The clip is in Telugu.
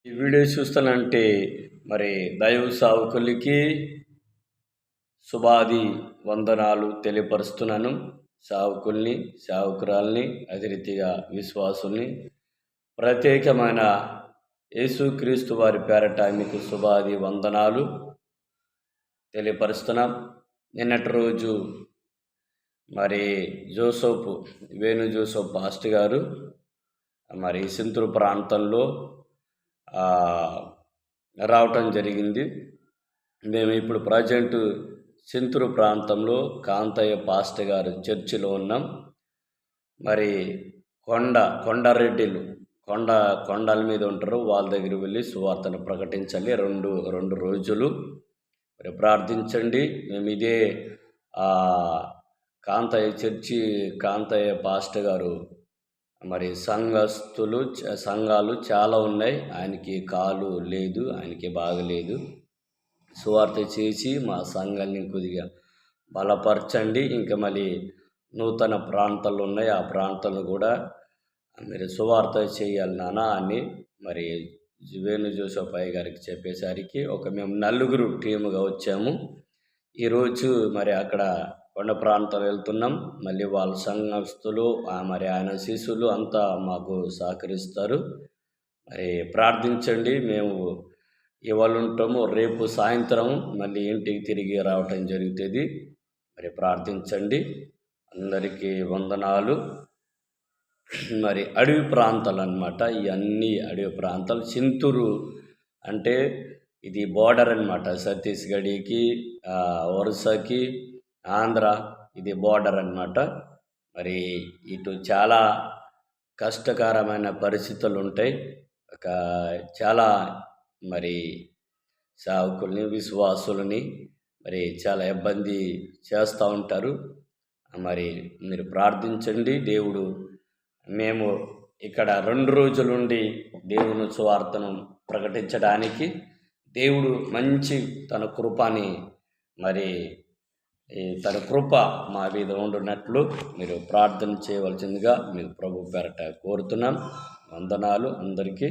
ఈ వీడియో చూస్తానంటే మరి దైవ సావుకులకి శుభాది వందనాలు తెలియపరుస్తున్నాను. సావుకుల్ని, సావుకురాల్ని, అదే రీతిగా విశ్వాసుల్ని ప్రత్యేకమైన యేసుక్రీస్తు వారి పేరట మీకు శుభాది వందనాలు తెలియపరుస్తున్నాం. నిన్నటి రోజు మరి వేణు జోసఫ్ పాస్టర్ గారు మరి సింతూరు ప్రాంతంలో రావటం జరిగింది. మేము ఇప్పుడు ప్రజెంట్ సింతూరు ప్రాంతంలో కాంతయ్య పాస్టర్ గారు చర్చిలో ఉన్నాం. మరి కొండారెడ్డిలు కొండల మీద ఉంటారు, వాళ్ళ దగ్గర వెళ్ళి సువార్తను ప్రకటించాలి. రెండు రోజులు మరి ప్రార్థించండి. మేము ఇదే కాంతయ్య పాస్టర్ గారు మరి సంఘాలు చాలా ఉన్నాయి. ఆయనకి కాలు లేదు, ఆయనకి బాగలేదు. సువార్త చేసి మా సంఘాన్ని కొద్దిగా బలపరచండి. ఇంకా మళ్ళీ నూతన ప్రాంతాలు ఉన్నాయి, ఆ ప్రాంతాలను కూడా మీరు సువార్త చేయాలి నాన్న అని మరి వేణు జోసఫ్ అయ్య గారికి చెప్పేసరికి మేము నలుగురు టీముగా వచ్చాము. ఈరోజు మరి అక్కడ కొండ ప్రాంతం వెళ్తున్నాం. మళ్ళీ వాళ్ళ సంఘస్థులు మరి ఆయన శిష్యులు అంతా మాకు సహకరిస్తారు. మరి ప్రార్థించండి. మేము ఇవాళ ఉంటాము, రేపు సాయంత్రం మళ్ళీ ఇంటికి తిరిగి రావటం జరుగుతుంది. మరి ప్రార్థించండి. అందరికీ వందనాలు. మరి అడవి ప్రాంతాలు అన్నమాట, ఇవన్నీ అడవి ప్రాంతాలు. సింతూరు అంటే ఇది బోర్డర్ అన్నమాట, ఛత్తీస్గఢ్కి ఒరిస్సాకి ఆంధ్ర ఇది బోర్డర్ అన్నమాట. మరి ఇటు చాలా కష్టకరమైన పరిస్థితులు ఉంటాయి. చాలా మరి సావుకుల్ని, విశ్వాసులని మరి చాలా ఇబ్బంది చేస్తూ ఉంటారు. మరి మీరు ప్రార్థించండి. దేవుడు మేము ఇక్కడ 2 రోజులుండి దేవుని సువార్తను ప్రకటించడానికి దేవుడు మంచి తన కృపని మరి తన కృప మా మీద ఉండునట్లు మీరు ప్రార్థన చేయవలసిందిగా మీకు ప్రభు పేరట కోరుతున్నాం. వందనాలు అందరికీ.